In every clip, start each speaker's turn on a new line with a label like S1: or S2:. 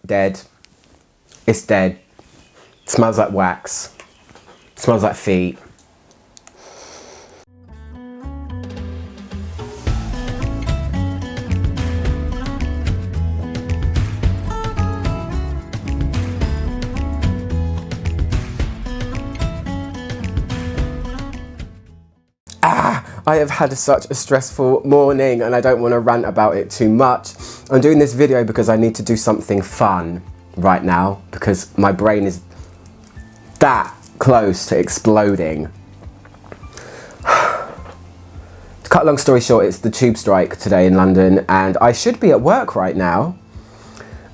S1: Dead. It's dead. It smells like wax. It smells like feet. I have had such a stressful morning and I don't want to rant about it too much. I'm doing this video because I need to do something fun right now because my brain is that close to exploding. To cut a long story short, it's the tube strike today in London and I should be at work right now.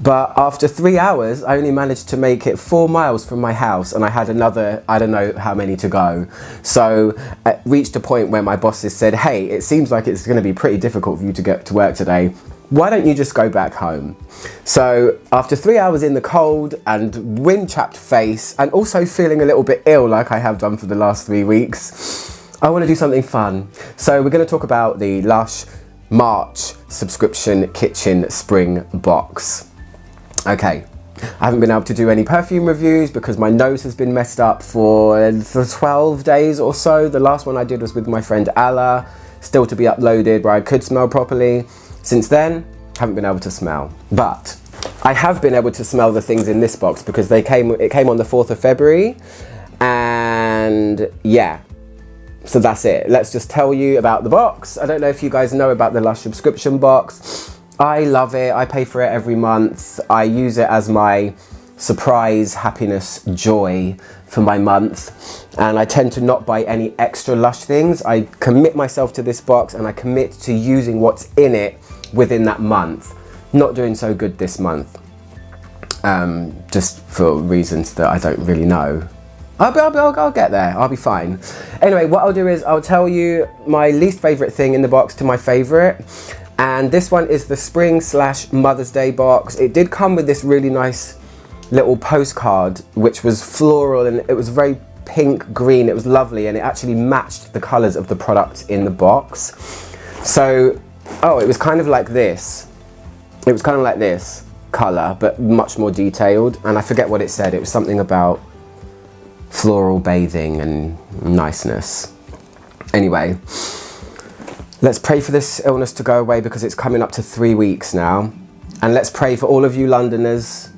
S1: But after 3 hours, I only managed to make it 4 miles from my house and I had another, I don't know how many to go. So it reached a point where my bosses said, hey, it seems like it's going to be pretty difficult for you to get to work today. Why don't you just go back home? So after 3 hours in the cold and wind-chapped face and also feeling a little bit ill like I have done for the last 3 weeks, I want to do something fun. So we're going to talk about the Lush March subscription kitchen spring box. Okay, I haven't been able to do any perfume reviews because my nose has been messed up for 12 days or so. The last one I did was with my friend Alla, still to be uploaded, where I could smell properly. Since then, haven't been able to smell. But I have been able to smell the things in this box because it came on the 4th of February. And yeah, so that's it. Let's just tell you about the box. I don't know if you guys know about the Lush subscription box. I love it. I pay for it every month. I use it as my surprise, happiness, joy for my month. And I tend to not buy any extra Lush things. I commit myself to this box and I commit to using what's in it within that month. Not doing so good this month. Just for reasons that I don't really know. I'll get there. I'll be fine. Anyway, what I'll do is I'll tell you my least favorite thing in the box to my favorite. And this one is the Spring / Mother's Day box. It did come with this really nice little postcard, which was floral and it was very pink green. It was lovely and it actually matched the colors of the product in the box. So, oh, it was kind of like this. It was kind of like this color, but much more detailed. And I forget what it said. It was something about floral bathing and niceness. Anyway. Let's pray for this illness to go away because it's coming up to 3 weeks now. And let's pray for all of you Londoners.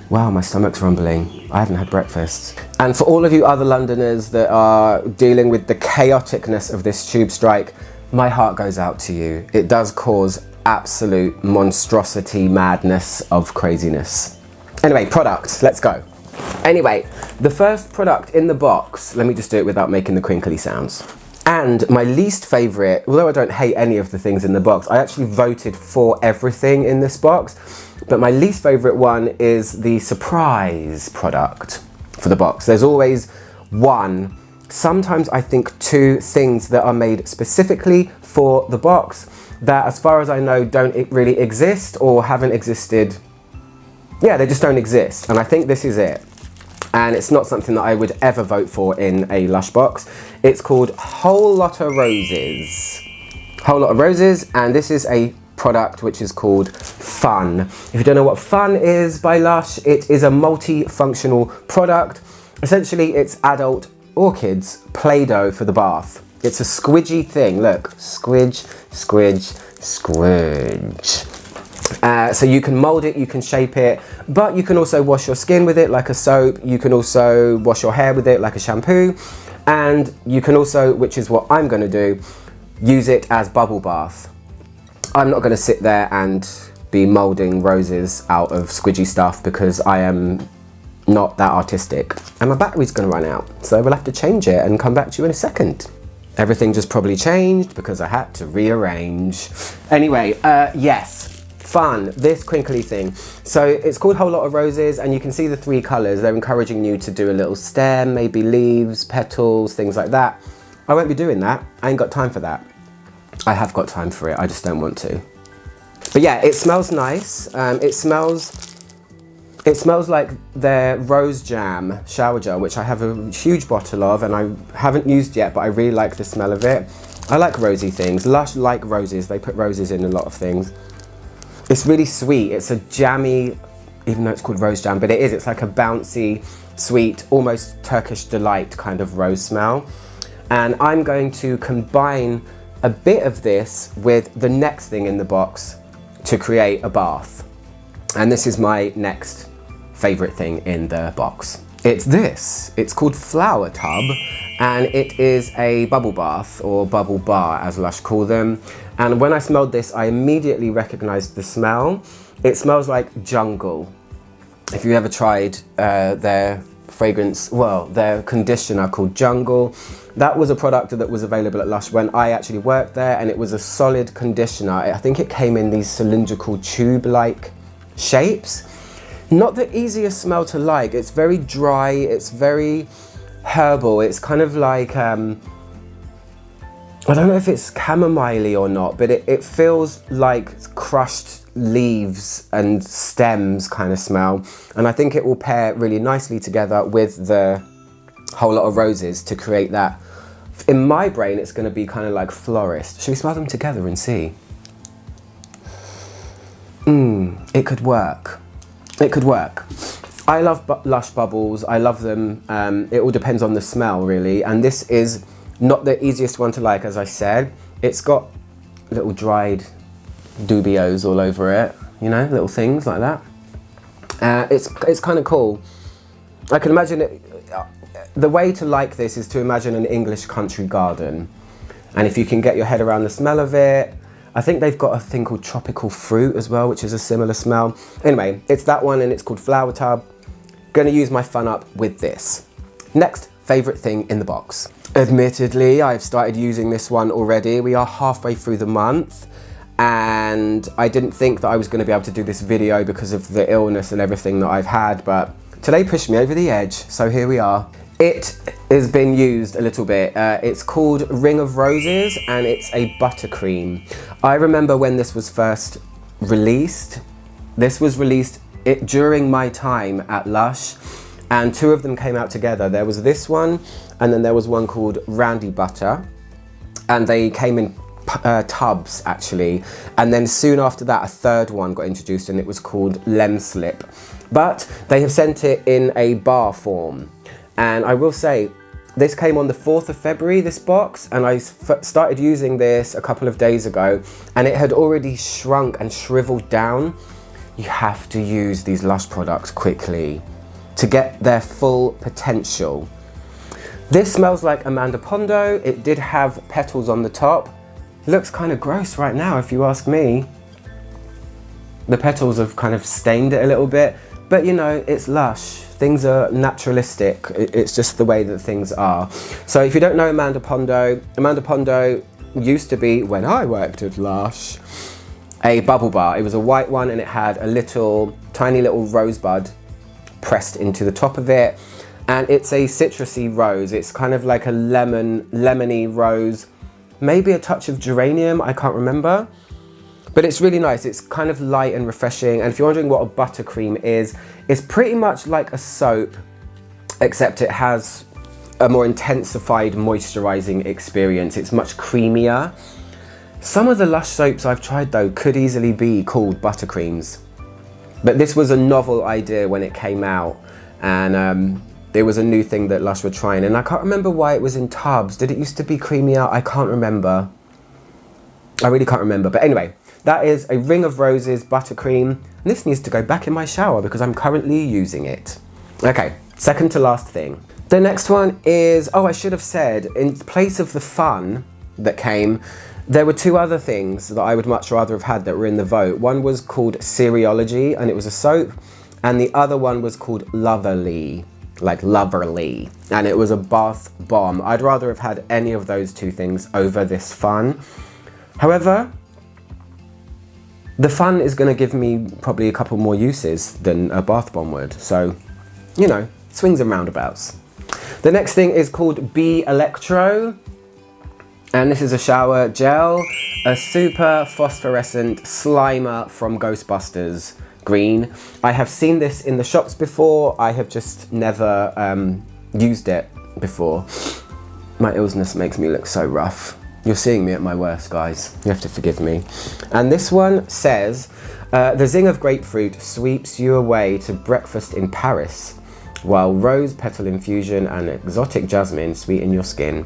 S1: Wow, my stomach's rumbling. I haven't had breakfast. And for all of you other Londoners that are dealing with the chaoticness of this tube strike, my heart goes out to you. It does cause absolute monstrosity, madness of craziness. Anyway, products, let's go. Anyway, the first product in the box, let me just do it without making the crinkly sounds. And my least favorite, although I don't hate any of the things in the box, I actually voted for everything in this box. But my least favorite one is the surprise product for the box. There's always one, sometimes I think 2 things that are made specifically for the box that, as far as I know, don't really exist or haven't existed. Yeah, they just don't exist. And I think this is it. And it's not something that I would ever vote for in a Lush box. It's called Whole Lotta Roses. Whole Lotta Roses, and this is a product which is called Fun. If you don't know what Fun is by Lush, it is a multi-functional product. Essentially, it's adult or kids Play-Doh for the bath. It's a squidgy thing. Look, squidge, squidge, squidge. So you can mold it, you can shape it, but you can also wash your skin with it like a soap. You can also wash your hair with it like a shampoo. And you can also, which is what I'm going to do, use it as bubble bath. I'm not going to sit there and be molding roses out of squidgy stuff because I am not that artistic. And my battery's going to run out, so we'll have to change it and come back to you in a second. Everything just probably changed because I had to rearrange. Anyway, yes. Fun, this crinkly thing. So it's called Whole Lotta Roses and you can see the 3 colours. They're encouraging you to do a little stem, maybe leaves, petals, things like that. I won't be doing that. I ain't got time for that. I have got time for it, I just don't want to. But yeah, it smells nice. It smells like their rose jam shower gel, which I have a huge bottle of and I haven't used yet, but I really like the smell of it. I like rosy things. Lush like roses. They put roses in a lot of things. It's really sweet. It's a jammy, even though it's called rose jam, but it is. It's like a bouncy, sweet, almost Turkish delight kind of rose smell. And I'm going to combine a bit of this with the next thing in the box to create a bath. And this is my next favorite thing in the box. It's this. It's called Flower Tub, and it is a bubble bath, or bubble bar as Lush call them. And when I smelled this, I immediately recognized the smell. It smells like jungle. If you ever tried their fragrance, well, their conditioner called Jungle, that was a product that was available at Lush when I actually worked there, and it was a solid conditioner. I think it came in these cylindrical tube-like shapes. Not the easiest smell to like. It's very dry, it's very herbal. It's kind of like, I don't know if it's chamomile or not, but it feels like crushed leaves and stems kind of smell. And I think it will pair really nicely together with the whole lot of roses to create that. In my brain, it's going to be kind of like florist. Should we smell them together and see? It could work. It could work. I love Lush bubbles. I love them. It all depends on the smell, really. And this is not the easiest one to like, as I said. It's got little dried dubios all over it, you know, little things like that. It's kind of cool. I can imagine it. The way to like this is to imagine an English country garden. And if you can get your head around the smell of it, I think they've got a thing called tropical fruit as well, which is a similar smell. Anyway, it's that one, and it's called Flower Tub. Gonna use my fun up with this. Next favorite thing in the box. Admittedly, I've started using this one already. We are halfway through the month, and I didn't think that I was gonna be able to do this video because of the illness and everything that I've had, but today pushed me over the edge, so here we are. It has been used a little bit. It's called Ring of Roses, and it's a buttercream. I remember when this was first released. This was released during my time at Lush, and two of them came out together. There was this one, and then there was one called Randy Butter, and they came in tubs actually. And then soon after that, a third one got introduced, and it was called Lem Slip. But they have sent it in a bar form. And I will say, this came on the 4th of February, this box, and I started using this a couple of days ago, and it had already shrunk and shriveled down. You have to use these Lush products quickly to get their full potential. This smells like Amanda Pondo. It did have petals on the top. It looks kind of gross right now, if you ask me. The petals have kind of stained it a little bit, but you know, it's Lush. Things are naturalistic. It's just the way that things are. So if you don't know Amanda Pondo used to be, when I worked at Lush, a bubble bar. It was a white one, and it had a tiny little rosebud pressed into the top of it. And it's a citrusy rose. It's kind of like a lemony rose, maybe a touch of geranium, I can't remember. But it's really nice. It's kind of light and refreshing. And if you're wondering what a buttercream is, it's pretty much like a soap, except it has a more intensified moisturizing experience. It's much creamier. Some of the Lush soaps I've tried though could easily be called buttercreams. But this was a novel idea when it came out, and it was a new thing that Lush were trying. And I can't remember why it was in tubs. Did it used to be creamier? I can't remember. I really can't remember. But anyway, that is a Ring of Roses buttercream. And this needs to go back in my shower because I'm currently using it. Okay, second to last thing. The next one is, oh, I should have said, in place of the fun that came, there were two other things that I would much rather have had that were in the vote. One was called Cereology, and it was a soap. And the other one was called Loverly, like Loverly. And it was a bath bomb. I'd rather have had any of those two things over this fun. However, the fun is going to give me probably a couple more uses than a bath bomb would. So, you know, swings and roundabouts. The next thing is called Be Electro. And this is a shower gel, a super phosphorescent Slimer from Ghostbusters green. I have seen this in the shops before. I have just never used it before. My illness makes me look so rough. You're seeing me at my worst, guys. You have to forgive me. And this one says, the zing of grapefruit sweeps you away to breakfast in Paris, while rose petal infusion and exotic jasmine sweeten your skin.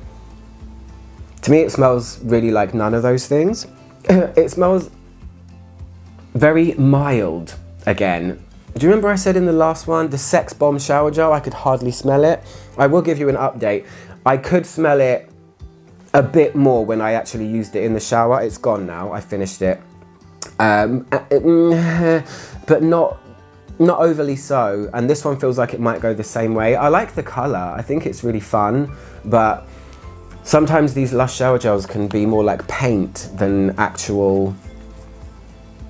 S1: To me, it smells really like none of those things. It smells very mild again. Do you remember I said in the last one, the Sex Bomb shower gel, I could hardly smell it? I will give you an update. I could smell it a bit more when I actually used it in the shower. It's gone now, I finished it. But not overly so. And this one feels like it might go the same way. I like the color, I think it's really fun, but sometimes these Lush shower gels can be more like paint than actual,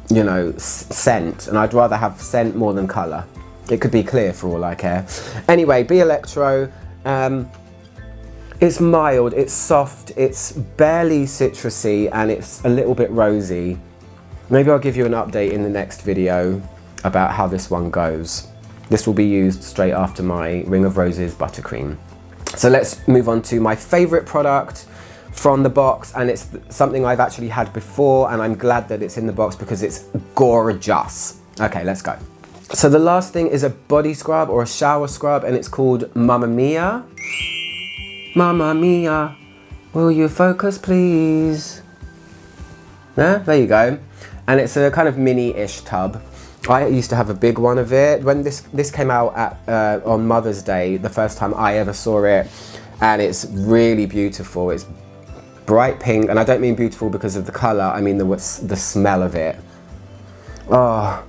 S1: you know, scent, and I'd rather have scent more than colour. It could be clear for all I care. Anyway, Be Electro, it's mild, it's soft, it's barely citrusy, and it's a little bit rosy. Maybe I'll give you an update in the next video about how this one goes. This will be used straight after my Ring of Roses buttercream. So let's move on to my favourite product from the box, and it's something I've actually had before, and I'm glad that it's in the box because it's gorgeous. Okay, let's go. So the last thing is a body scrub or a shower scrub, and it's called Mamma Mia. Mamma Mia, will you focus please? Yeah, there you go. And it's a kind of mini-ish tub. I used to have a big one of it. When this came out at, on Mother's Day, the first time I ever saw it, and it's really beautiful. It's bright pink, and I don't mean beautiful because of the colour, I mean the smell of it. Oh,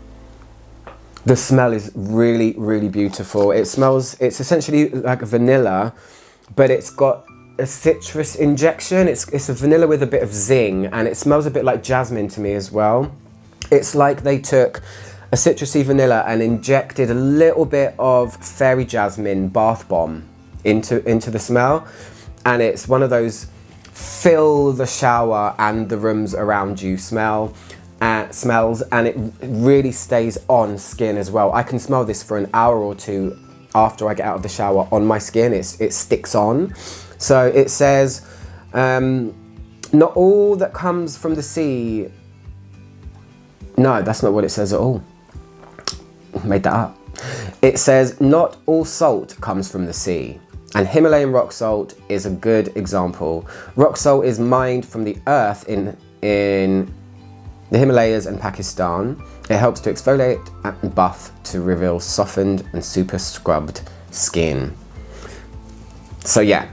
S1: the smell is really, really beautiful. It smells, it's essentially like vanilla, but it's got a citrus injection. It's a vanilla with a bit of zing, and it smells a bit like jasmine to me as well. It's like they took a citrusy vanilla and injected a little bit of fairy jasmine bath bomb into the smell, and it's one of those fill the shower and the rooms around you smells, and it really stays on skin as well. I can smell this for an hour or two after I get out of the shower on my skin. It sticks on. So it says, not all that comes from the sea. No, that's not what it says at all. Made that up. It says, not all salt comes from the sea. And Himalayan rock salt is a good example. Rock salt is mined from the earth in the Himalayas and Pakistan. It helps to exfoliate and buff to reveal softened and super scrubbed skin. So yeah,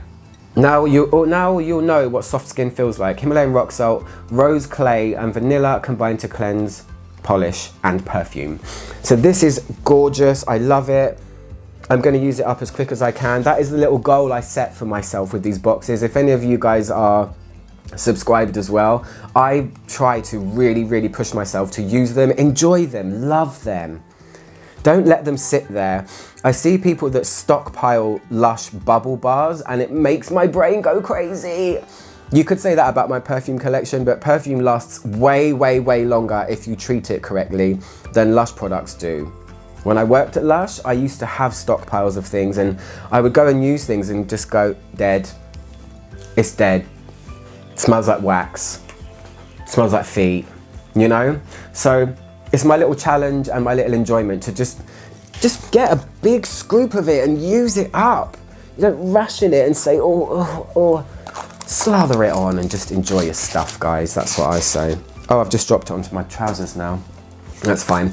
S1: now you'll know what soft skin feels like. Himalayan rock salt, rose clay and vanilla combined to cleanse, polish and perfume. So this is gorgeous, I love it. I'm going to use it up as quick as I can. That is the little goal I set for myself with these boxes. If any of you guys are subscribed as well, I try to really, really push myself to use them, enjoy them, love them. Don't let them sit there. I see people that stockpile Lush bubble bars, and it makes my brain go crazy. You could say that about my perfume collection, but perfume lasts way, way, way longer if you treat it correctly than Lush products do. When I worked at Lush, I used to have stockpiles of things, and I would go and use things and just go, dead. It's dead. It smells like wax. It smells like feet, you know? So it's my little challenge and my little enjoyment to just get a big scoop of it and use it up. You don't ration it and say, oh, slather it on and just enjoy your stuff, guys. That's what I say. Oh, I've just dropped it onto my trousers now. That's fine.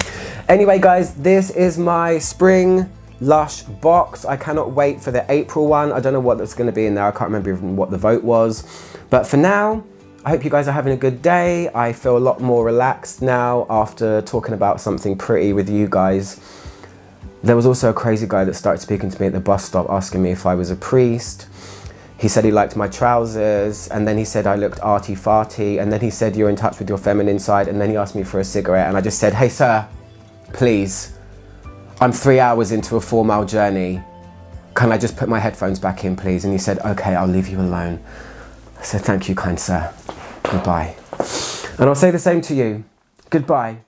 S1: Anyway, guys, this is my Spring Lush box. I cannot wait for the April one. I don't know what that's going to be in there. I can't remember even what the vote was. But for now, I hope you guys are having a good day. I feel a lot more relaxed now after talking about something pretty with you guys. There was also a crazy guy that started speaking to me at the bus stop asking me if I was a priest. He said he liked my trousers, and then he said I looked arty-farty, and then he said you're in touch with your feminine side, and then he asked me for a cigarette, and I just said, hey sir, please, I'm 3 hours into a 4-mile journey. Can I just put my headphones back in, please? And he said, okay, I'll leave you alone. I said, thank you, kind sir. Goodbye. And I'll say the same to you. Goodbye.